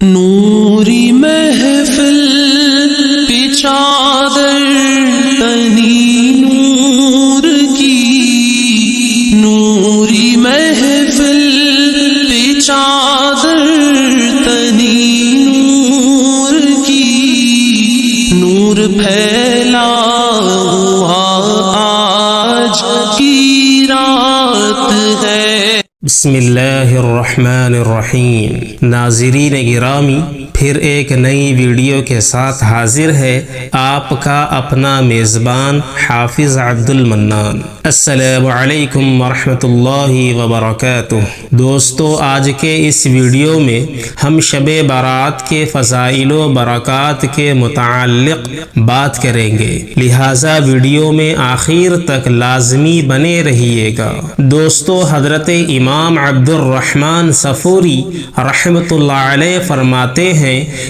نوری محفل پہ چادر تنی نور کی، نوری محفل پہ چادر تنی نور کی، نور پھیلا ہوا آج کی رات ہے۔ بسم اللہ الرحمن الرحیم۔ ناظرین گرامی، پھر ایک نئی ویڈیو کے ساتھ حاضر ہے آپ کا اپنا میزبان حافظ عبد المنان۔ السلام علیکم ورحمۃ اللہ وبرکاتہ۔ دوستو، آج کے اس ویڈیو میں ہم شب برات کے فضائل و برکات کے متعلق بات کریں گے، لہٰذا ویڈیو میں آخر تک لازمی بنے رہیے گا۔ دوستو، حضرت امام عبد الرحمن صفوری رحمۃ اللہ علیہ فرماتے ہیں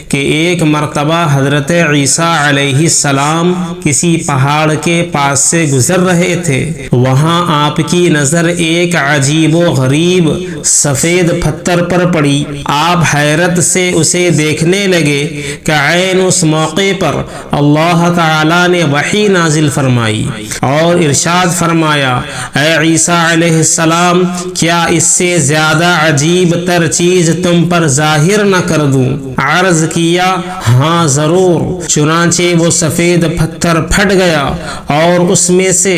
کہ ایک مرتبہ حضرت عیسیٰ علیہ السلام کسی پہاڑ کے پاس سے گزر رہے تھے۔ وہاں آپ کی نظر ایک عجیب و غریب سفید پتھر پر پڑی۔ آپ حیرت سے اسے دیکھنے لگے کہ عین اس موقع پر اللہ تعالی نے وحی نازل فرمائی اور ارشاد فرمایا، اے عیسیٰ علیہ السلام، کیا اس سے زیادہ عجیب تر چیز تم پر ظاہر نہ کر دوں؟ عرض کیا، ہاں ضرور۔ چنانچہ وہ سفید پتھر پھٹ گیا اور اس میں سے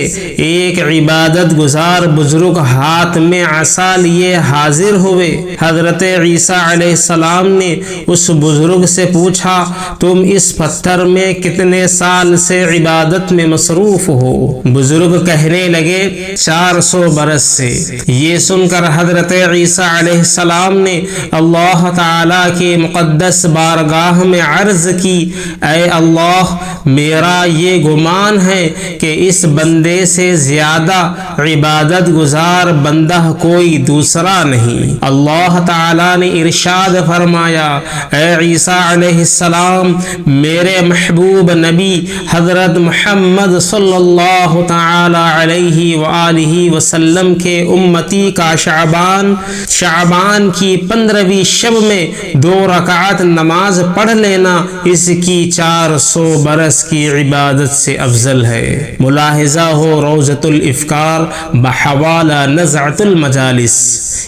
ایک عبادت گزار بزرگ ہاتھ میں عصا لیے حاضر ہوئے۔ حضرت عیسیٰ علیہ السلام نے اس بزرگ سے پوچھا، تم اس پتھر میں کتنے سال سے عبادت میں مصروف ہو؟ بزرگ کہنے لگے، 400 برس سے۔ یہ سن کر حضرت عیسیٰ علیہ السلام نے اللہ تعالیٰ کی مقدس بارگاہ میں عرض کی، اے اللہ، میرا یہ گمان ہے کہ اس بندے سے زیادہ عبادت گزار بندہ کوئی دوسرا نہیں۔ اللہ تعالیٰ نے ارشاد فرمایا، اے عیسیٰ علیہ السلام، میرے محبوب نبی حضرت محمد صلی اللہ تعالی علیہ وآلہ وسلم کے امتی کا شعبان کی 15ویں شب میں 2 رکعت نماز پڑھ لینا اس کی 400 برس کی عبادت سے افضل ہے۔ ملاحظہ ہو روضۃ الافکار بحوالہ نزعۃ المجالس۔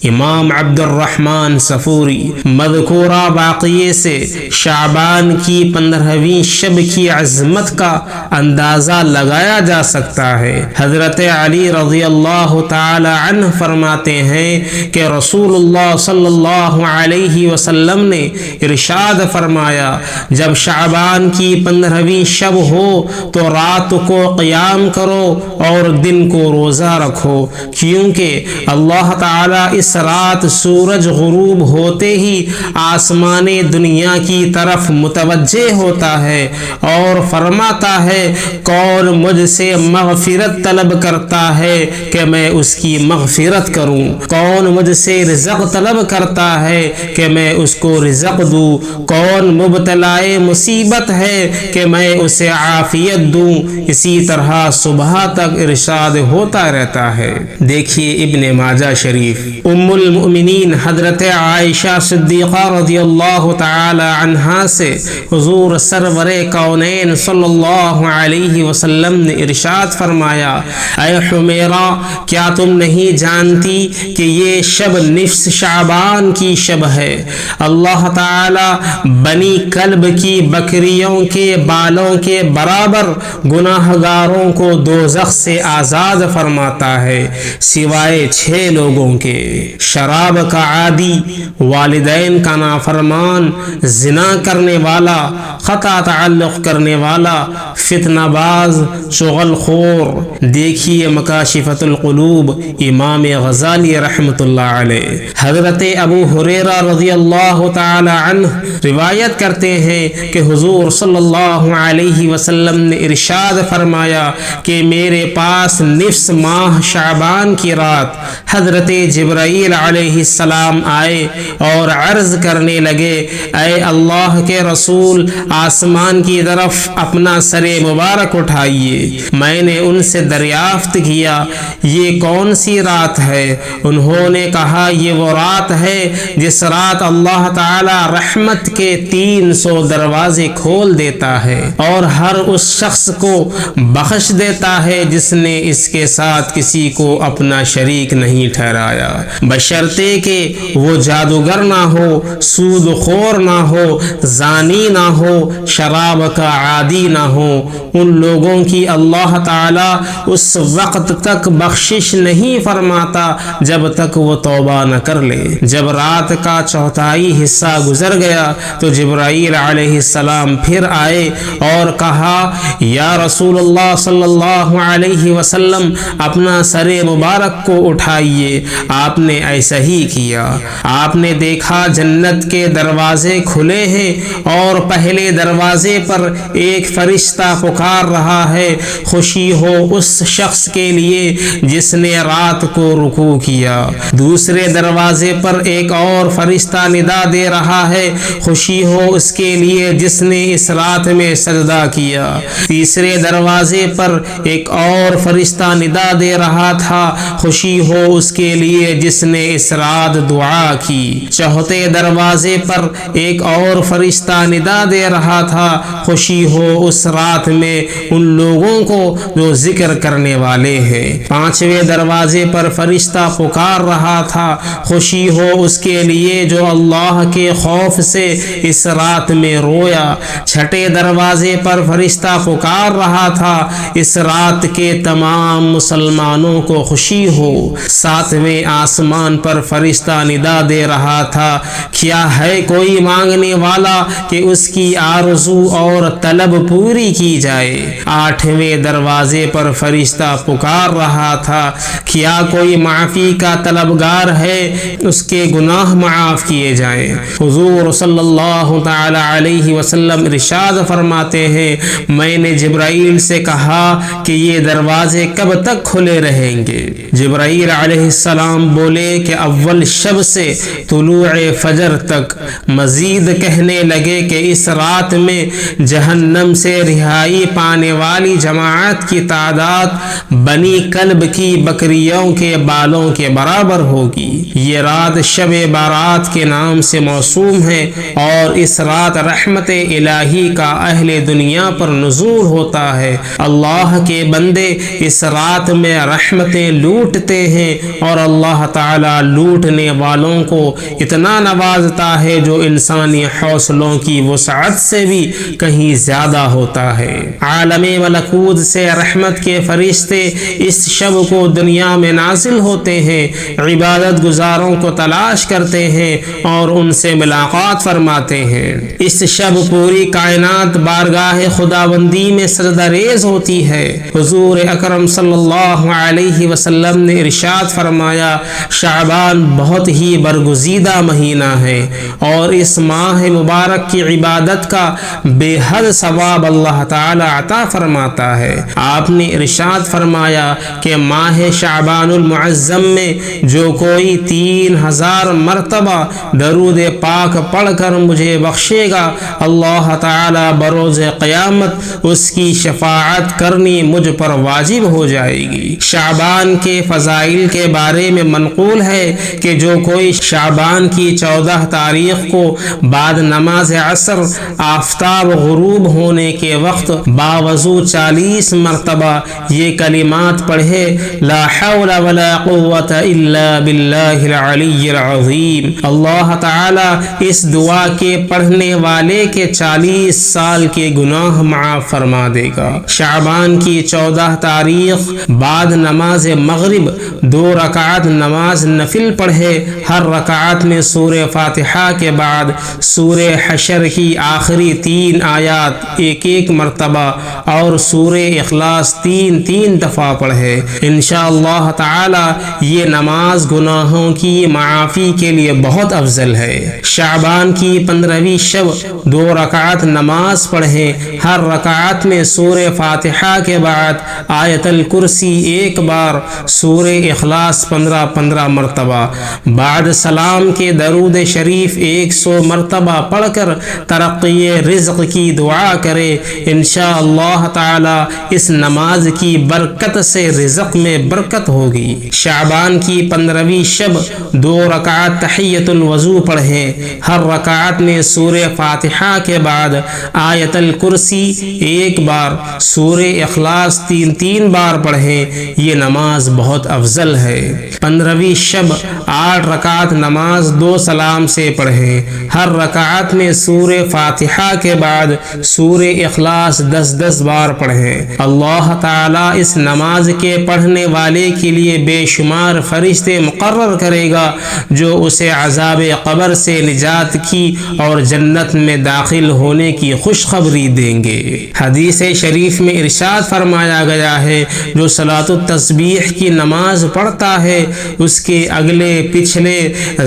امام عبد الرحمن صفوری مذکورہ واقعے سے شعبان کی 15ویں شب کی عظمت کا اندازہ لگایا جا سکتا ہے۔ حضرت علی رضی اللہ تعالی عنہ فرماتے ہیں کہ رسول اللہ صلی اللہ علیہ وسلم نے ارشاد فرمایا، جب شعبان کی 15ویں شب ہو تو رات کو قیام کرو اور دن کو روزہ رکھو، کیونکہ اللہ تعالیٰ اس رات سورج غروب ہوتے ہی آسمان دنیا کی طرف متوجہ ہوتا ہے اور فرماتا ہے، کون مجھ سے مغفرت طلب کرتا ہے کہ میں اس کی مغفرت کروں، کون مجھ سے رزق طلب کرتا ہے کہ میں اس کو رزق دوں، کون مبتلائے مصیبت ہے کہ میں اسے عافیت دوں۔ اسی طرح صبح تک ارشاد ہوتا رہتا ہے۔ دیکھیے ابن ماجہ شریف، ام المؤمنین حضرت عائشہ صدیقہ رضی اللہ تعالی عنہا سے حضور سرور کونین صلی اللہ علیہ وسلم نے ارشاد فرمایا، اے حمیرہ، کیا تم نہیں جانتی کہ یہ شب نصف شعبان کی شب ہے؟ اللہ تعالی بنی کلب کی بکریوں کے بالوں کے برابر گناہ گاروں کو دوزخ سے آزاد فرماتا ہے، سوائے 6 لوگوں کے: شراب کا عادی، والدین کا نافرمان، زنا کرنے والا، قطع تعلق کرنے والا، فتنہ باز، چغل خور۔ دیکھیے مکاشفۃ القلوب امام غزالی رحمۃ اللہ علیہ۔ حضرت ابو ہریرہ رضی اللہ تعالی عنہ روایت کرتے ہیں کہ حضور صلی اللہ علیہ وسلم نے ارشاد فرمایا کہ میرے پاس نصف ماہ شعبان کی رات حضرت جبرائیل جبرائیل علیہ السلام آئے اور عرض کرنے لگے، اے اللہ کے رسول، آسمان کی طرف اپنا سر مبارک اٹھائیے۔ میں نے ان سے دریافت کیا، یہ کون سی رات ہے؟ انہوں نے کہا، یہ وہ رات ہے جس رات اللہ تعالی رحمت کے 300 دروازے کھول دیتا ہے اور ہر اس شخص کو بخش دیتا ہے جس نے اس کے ساتھ کسی کو اپنا شریک نہیں ٹھہرایا، بشرطے کہ وہ جادوگر نہ ہو، سود خور نہ ہو، زانی نہ ہو، شراب کا عادی نہ ہو۔ ان لوگوں کی اللہ تعالی اس وقت تک بخشش نہیں فرماتا جب تک وہ توبہ نہ کر لے۔ جب رات کا چوتھائی حصہ گزر گیا تو جبرائیل علیہ السلام پھر آئے اور کہا، یا رسول اللہ صلی اللہ علیہ وسلم، اپنا سر مبارک کو اٹھائیے۔ آپ نے ایسا ہی کیا۔ آپ نے دیکھا جنت کے دروازے کھلے ہیں اور پہلے دروازے پر ایک فرشتہ پکار رہا ہے، خوشی ہو اس شخص کے لیے جس نے رات کو رکوع کیا۔ دوسرے دروازے پر ایک اور فرشتہ ندا دے رہا ہے، خوشی ہو اس کے لیے جس نے اس رات میں سجدہ کیا۔ تیسرے دروازے پر ایک اور فرشتہ ندا دے رہا تھا، خوشی ہو اس کے لیے جس نے اس رات دعا کی۔ چوتھے دروازے پر ایک اور فرشتہ ندا دے رہا تھا، خوشی ہو اس رات میں ان لوگوں کو جو ذکر کرنے والے ہیں۔ پانچویں دروازے پر فرشتہ پکار رہا تھا، خوشی ہو اس کے لیے جو اللہ کے خوف سے اس رات میں رویا۔ چھٹے دروازے پر فرشتہ پکار رہا تھا، اس رات کے تمام مسلمانوں کو خوشی ہو۔ ساتویں آسمان پر فرشتہ ندا دے رہا تھا، کیا ہے کوئی مانگنے والا کہ اس کی آرزو اور طلب پوری کی جائے۔ آٹھویں دروازے پر فرشتہ پکار رہا تھا، کیا کوئی معافی کا طلبگار ہے، اس کے گناہ معاف کیے جائیں۔ حضور صلی اللہ تعالی علیہ وسلم ارشاد فرماتے ہیں، میں نے جبرائیل سے کہا کہ یہ دروازے کب تک کھلے رہیں گے؟ جبرائیل علیہ السلام بولے کہ اول شب سے طلوع فجر تک۔ مزید کہنے لگے کہ اس رات میں جہنم سے رہائی پانے والی جماعت کی تعداد بنی کلب کی بکریوں کے بالوں کے برابر ہوگی۔ یہ رات شب بارات کے نام سے موسوم ہے اور اس رات رحمت الہی کا اہل دنیا پر نزول ہوتا ہے۔ اللہ کے بندے اس رات میں رحمتیں لوٹتے ہیں اور اللہ تعالی لوٹنے والوں کو اتنا نوازتا ہے جو انسانی حوصلوں کی وسعت سے بھی کہیں زیادہ ہوتا ہے۔ عالم ملکوت سے رحمت کے فرشتے اس شب کو دنیا میں نازل ہوتے ہیں، عبادت گزاروں کو تلاش کرتے ہیں اور ان سے ملاقات فرماتے ہیں۔ اس شب پوری کائنات بارگاہ خداوندی میں سجدہ ریز ہوتی ہے۔ حضور اکرم صلی اللہ علیہ وسلم نے ارشاد فرمایا، شعبان بہت ہی برگزیدہ مہینہ ہے اور اس ماہ مبارک کی عبادت کا بے حد ثواب اللہ تعالی عطا فرماتا ہے۔ آپ نے ارشاد فرمایا کہ ماہ شعبان المعظم میں جو کوئی 3000 مرتبہ درود پاک پڑھ کر مجھے بخشے گا، اللہ تعالی بروز قیامت اس کی شفاعت کرنی مجھ پر واجب ہو جائے گی۔ شعبان کے فضائل کے بارے میں منقول ہے کہ جو کوئی شعبان کی 14 تاریخ کو بعد نماز عصر آفتاب غروب ہونے کے وقت باوضو 40 مرتبہ یہ کلمات پڑھے، لا حول ولا قوت الا باللہ العلی العظیم، اللہ تعالی اس دعا کے پڑھنے والے کے 40 سال کے گناہ معاف فرما دے گا۔ شعبان کی 14 تاریخ بعد نماز مغرب 2 رکعت نماز نفل پڑھے، ہر رکعت میں سورہ فاتحہ کے بعد سورہ حشر کی آخری 3 آیات ایک مرتبہ اور سورہ اخلاص 3 دفعہ پڑھے۔ انشاءاللہ تعالی یہ نماز گناہوں کی معافی کے لیے بہت افضل ہے۔ شعبان کی 15ویں شب 2 رکعت نماز پڑھیں، ہر رکعت میں سورہ فاتحہ کے بعد آیت الکرسی 1 بار، سورہ اخلاص 15 15 مرتبہ، بعد سلام کے درود شریف 100 مرتبہ پڑھ کر ترقی رزق کی دعا کرے، انشاءاللہ تعالی اس نماز کی برکت سے رزق میں برکت ہوگی۔ شعبان کی 15ویں شب 2 رکعت تحیۃ الوضو پڑھیں، ہر رکعت میں سورہ فاتحہ کے بعد آیت الکرسی 1 بار، سورہ اخلاص 3 بار پڑھیں، یہ نماز بہت افضل ہے۔ 15ویں شب 8 رکعت نماز 2 سلام سے پڑھیں، ہر رکعت میں سورہ فاتحہ کے بعد سورہ اخلاص 10 بار پڑھیں۔ اللہ تعالیٰ اس نماز کے پڑھنے والے کے لیے بے شمار فرشتے مقرر کرے گا جو اسے عذاب قبر سے نجات کی اور جنت میں داخل ہونے کی خوشخبری دیں گے۔ حدیث شریف میں ارشاد فرمایا گیا ہے، جو صلاۃ التسبیح کی نماز پڑھتا ہے اس کے اگلے پچھلے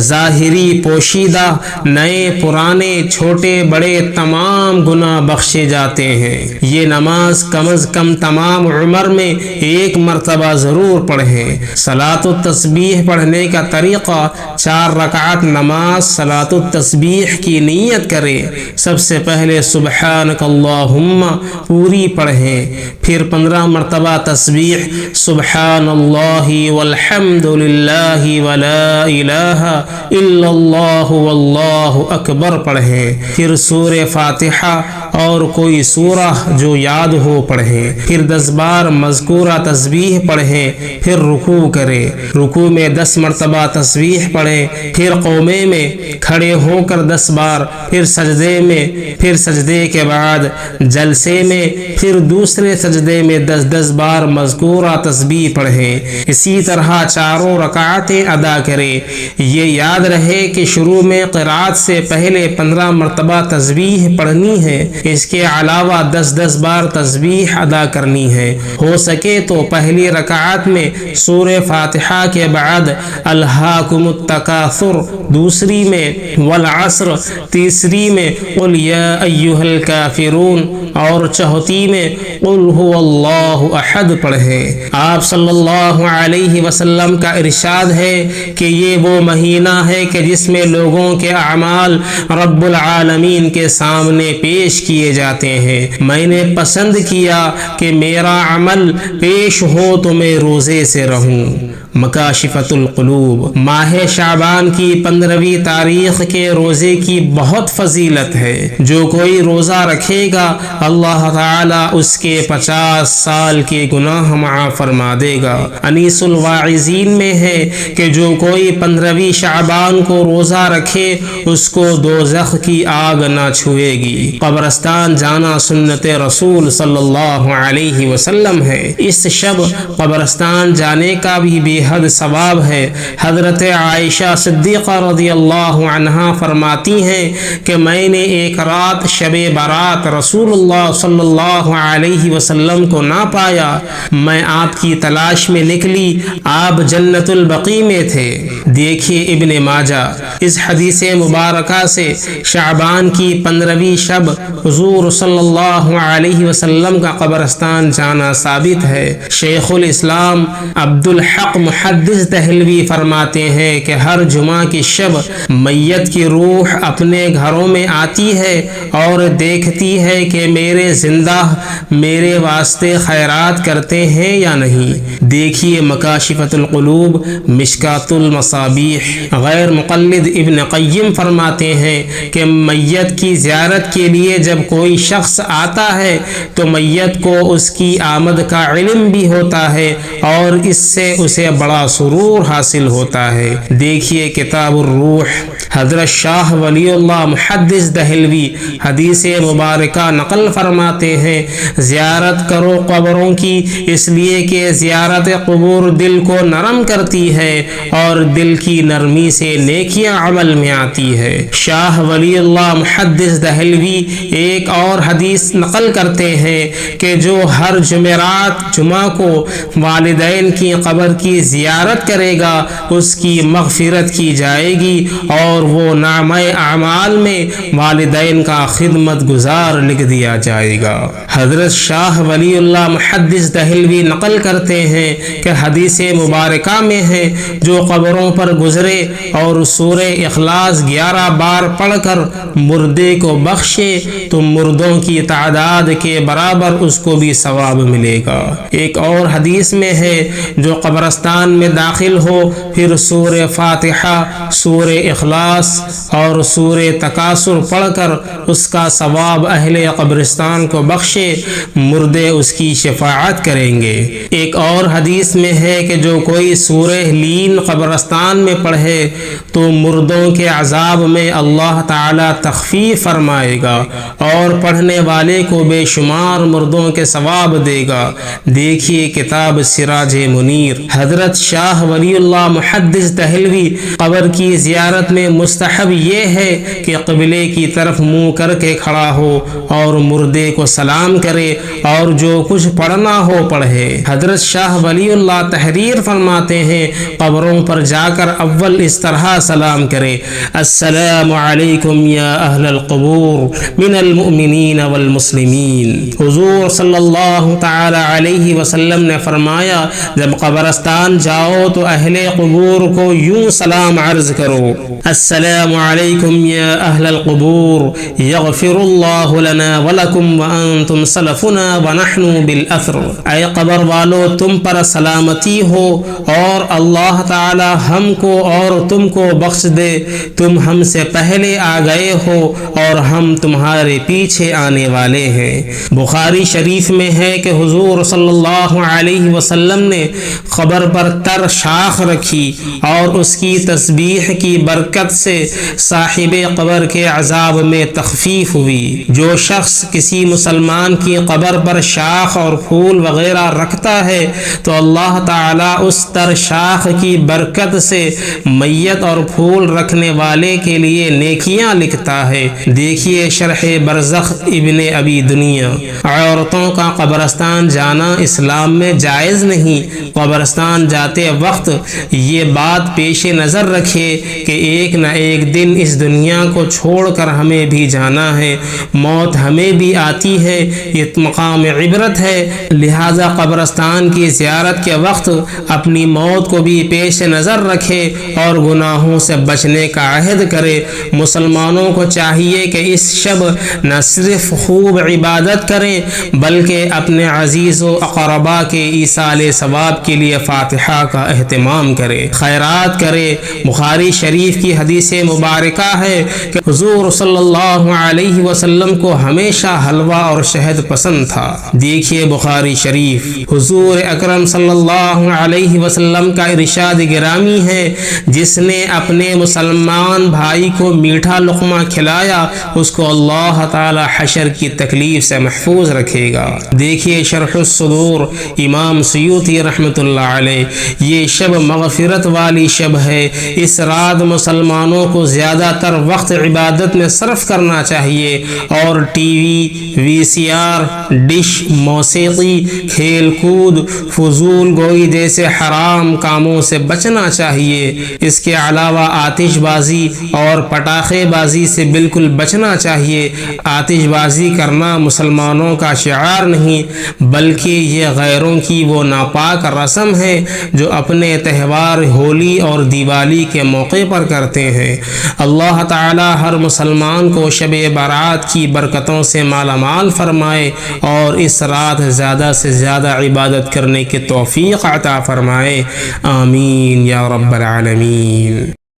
ظاہری پوشیدہ نئے پرانے چھوٹے بڑے تمام گناہ بخشے جاتے ہیں۔ یہ نماز کم از کم تمام عمر میں 1 مرتبہ ضرور پڑھیں۔ صلاۃ التسبیح پڑھنے کا طریقہ: 4 رکعت نماز صلاۃ التسبیح کی نیت کریں۔ سب سے پہلے سبحانک اللہم پوری پڑھیں، پھر 15 مرتبہ تسبیح سبحان اللہ والحمد للہ ولا الہ الا اللہ واللہ اکبر پڑھیں، پھر سورہ فاتحہ اور کوئی سورہ جو یاد ہو پڑھیں، پھر 10 بار مذکورہ تسبیح پڑھیں، پھر رکوع کریں، رکوع میں 10 مرتبہ تسبیح پڑھیں، پھر قومے میں کھڑے ہو کر 10 بار، پھر سجدے میں، پھر سجدے کے بعد جلسے میں، پھر دوسرے سجدے میں 10 بار مذکورہ تسبیح پڑھیں۔ اسی طرح 4 رکعتیں ادا کریں۔ یہ یاد رہے کہ شروع میں قرات سے پہلے 15 مرتبہ تسبیح پڑھنی ہے، اس کے علاوہ 10 بار تسبیح ادا کرنی ہے۔ ہو سکے تو پہلی رکعت میں سورہ فاتحہ کے بعد الہاکم التکاثر، دوسری میں والعصر، تیسری میں قل یا ایھا الکافرون اور چوتھی میں قل ھو اللہ احد پڑھیں۔ آپ صلی اللہ علیہ وسلم کا ارشاد ہے کہ یہ وہ مہینہ ہے کہ جس میں لوگوں کے اعمال رب العالمین کے سامنے پیش کیے جاتے ہیں۔ میں نے پسند کیا کہ میرا عمل پیش ہو تو میں روزے سے رہوں۔ مکاشفۃ القلوب۔ ماہ شعبان کی 15ویں تاریخ کے روزے کی بہت فضیلت ہے۔ جو کوئی روزہ رکھے گا اللہ تعالیٰ اس کے 50 سال کے گناہ معاف فرما دے گا۔ انیس الواعظین میں ہے کہ جو کوئی 15ویں شعبان کو روزہ رکھے اس کو دوزخ کی آگ نہ چھوئے گی۔ قبرستان جانا سنت رسول صلی اللہ علیہ وسلم ہے۔ اس شب قبرستان جانے کا بھی بے حد ثواب ہے۔ حضرت عائشہ صدیقہ رضی اللہ عنہا فرماتی ہیں کہ میں نے ایک رات شب برات رسول اللہ صلی اللہ علیہ وسلم کو نہ پایا، میں آپ کی تلاش میں نکلی، آپ جنت البقیع میں تھے۔ دیکھیے ابن ماجہ۔ اس حدیث مبارکہ سے شعبان کی 15ویں شب حضور صلی اللہ علیہ وسلم کا قبرستان جانا ثابت ہے۔ شیخ الاسلام عبد الحق محدث دہلوی فرماتے ہیں کہ ہر جمعہ کی شب میت کی روح اپنے گھروں میں آتی ہے اور دیکھتی ہے کہ میرے زندہ میرے واسطے خیرات کرتے ہیں یا نہیں۔ دیکھیے مکاشفۃ القلوب، مشکات المصابیح۔ غیر مقلد ابن قیم فرماتے ہیں کہ میت کی زیارت کے لیے جب کوئی شخص آتا ہے تو میت کو اس کی آمد کا علم بھی ہوتا ہے اور اس سے اسے بڑا سرور حاصل ہوتا ہے۔ دیکھیے کتاب الروح۔ حضرت شاہ ولی اللہ محدث دہلوی حدیث مبارکہ نقل فرماتے ہیں، زیارت کرو قبروں کی، اس لیے کہ زیارت قبور دل کو نرم کرتی ہے اور دل کی نرمی سے نیکیاں عمل میں آتی ہے۔ شاہ ولی اللہ محدث دہلوی ایک اور حدیث نقل کرتے ہیں کہ جو ہر جمعرات جمعہ کو والدین کی قبر کی زیارت کرے گا اس کی مغفرت کی جائے گی اور وہ نامہ اعمال میں والدین کا خدمت گزار لکھ دیا جائے گا۔ حضرت شاہ ولی اللہ محدث دہلوی نقل کرتے ہیں کہ حدیث مبارکہ میں ہے جو قبروں پر گزرے اور سورہ اخلاص 11 بار پڑھ کر مردے کو بخشے تو مردوں کی تعداد کے برابر اس کو بھی ثواب ملے گا۔ ایک اور حدیث میں ہے جو قبرستان میں داخل ہو پھر سورہ فاتحہ، سورہ اخلاص اور سورہ تکاثر پڑھ کر اس کا ثواب اہل قبرستان کو بخشے، مردے اس کی شفاعت کریں گے۔ ایک اور حدیث میں ہے کہ جو کوئی سورہ لین قبرستان میں پڑھے تو مردوں کے عذاب میں اللہ تعالی تخفیف فرمائے گا اور پڑھنے والے کو بے شمار مردوں کے ثواب دے گا۔ دیکھیے کتاب سراج منیر۔ حضرت شاہ ولی اللہ محدث دہلوی قبر کی زیارت میں مستحب یہ ہے کہ قبلے کی طرف منہ کر کے کھڑا ہو اور مردے کو سلام کرے اور جو کچھ پڑھنا ہو پڑھے۔ حضرت شاہ ولی اللہ تحریر فرماتے ہیں قبروں پر جا کر اول اس طرح سلام کرے: السلام علیکم یا اہل القبور من المؤمنین والمسلمین۔ حضور صلی اللہ تعالی علیہ وسلم نے فرمایا جب قبرستان جاؤ تو اہل قبور کو یوں سلام عرض کرو: السلام علیکم یا اہل القبور یغفر اللہ لنا ولکم وانتم سلفنا ونحن بالاثر۔ اے قبر والو تم پر سلامتی ہو اور اللہ تعالی ہم کو اور تم کو بخش دے، تم ہم سے پہلے آ گئے ہو اور ہم تمہارے پیچھے آنے والے ہیں۔ بخاری شریف میں ہے کہ حضور صلی اللہ علیہ وسلم نے قبر پر تر شاخ رکھی اور اس کی تسبیح کی برکت سے صاحب قبر کے عذاب میں تخفیف ہوئی۔ جو شخص کسی مسلمان کی قبر پر شاخ اور پھول وغیرہ رکھتا ہے تو اللہ تعالیٰ اس تر شاخ کی برکت سے میت اور پھول رکھنے والے کے لیے نیکیاں لکھتا ہے۔ دیکھیے شرح برزخ ابن ابی دنیا۔ عورتوں کا قبرستان جانا اسلام میں جائز نہیں۔ قبرستان جاتے وقت یہ بات پیش نظر رکھے کہ ایک نہ ایک دن اس دنیا کو چھوڑ کر ہمیں بھی جانا ہے، موت ہمیں بھی آتی ہے، یہ مقام عبرت ہے، لہذا قبرستان کی زیارت کے وقت اپنی موت کو بھی پیش نظر رکھے اور گناہوں سے بچنے کا عہد کرے۔ مسلمانوں کو چاہیے کہ اس شب نہ صرف خوب عبادت کریں بلکہ اپنے عزیز و اقربا کے ایصال ثواب کے لیے فاتحہ کا اہتمام کرے، خیرات کرے۔ بخاری شریف کی حدیث مبارکہ ہے کہ حضور صلی اللہ علیہ وسلم کو ہمیشہ حلوہ اور شہد پسند تھا۔ دیکھیے بخاری شریف۔ حضور اکرم صلی اللہ علیہ وسلم کا ارشاد گرامی ہے جس نے اپنے مسلمان بھائی کو میٹھا لقمہ کھلایا اس کو اللہ تعالی حشر کی تکلیف سے محفوظ رکھے گا۔ دیکھیے شرح الصدور امام سیوطی رحمۃ اللہ علیہ۔ یہ شب مغفرت والی شب ہے۔ اس رات مسلمانوں کو زیادہ تر وقت عبادت میں صرف کرنا چاہیے اور ٹی وی، وی سی آر، ڈش، موسیقی، کھیل کود، فضول گوئی جیسے حرام کاموں سے بچنا چاہیے۔ اس کے علاوہ آتش بازی اور پٹاخے بازی سے بالکل بچنا چاہیے۔ آتش بازی کرنا مسلمانوں کا شعار نہیں بلکہ یہ غیروں کی وہ ناپاک رسم ہے جو اپنے تہوار ہولی اور دیوالی کے موقع پر کرتے ہیں۔ اللہ تعالی ہر مسلمان کو شب برات کی برکتوں سے مالا مال فرمائے اور اس رات زیادہ سے زیادہ عبادت کرنے کی توفیق عطا فرمائے۔ آمین یا رب العالمین۔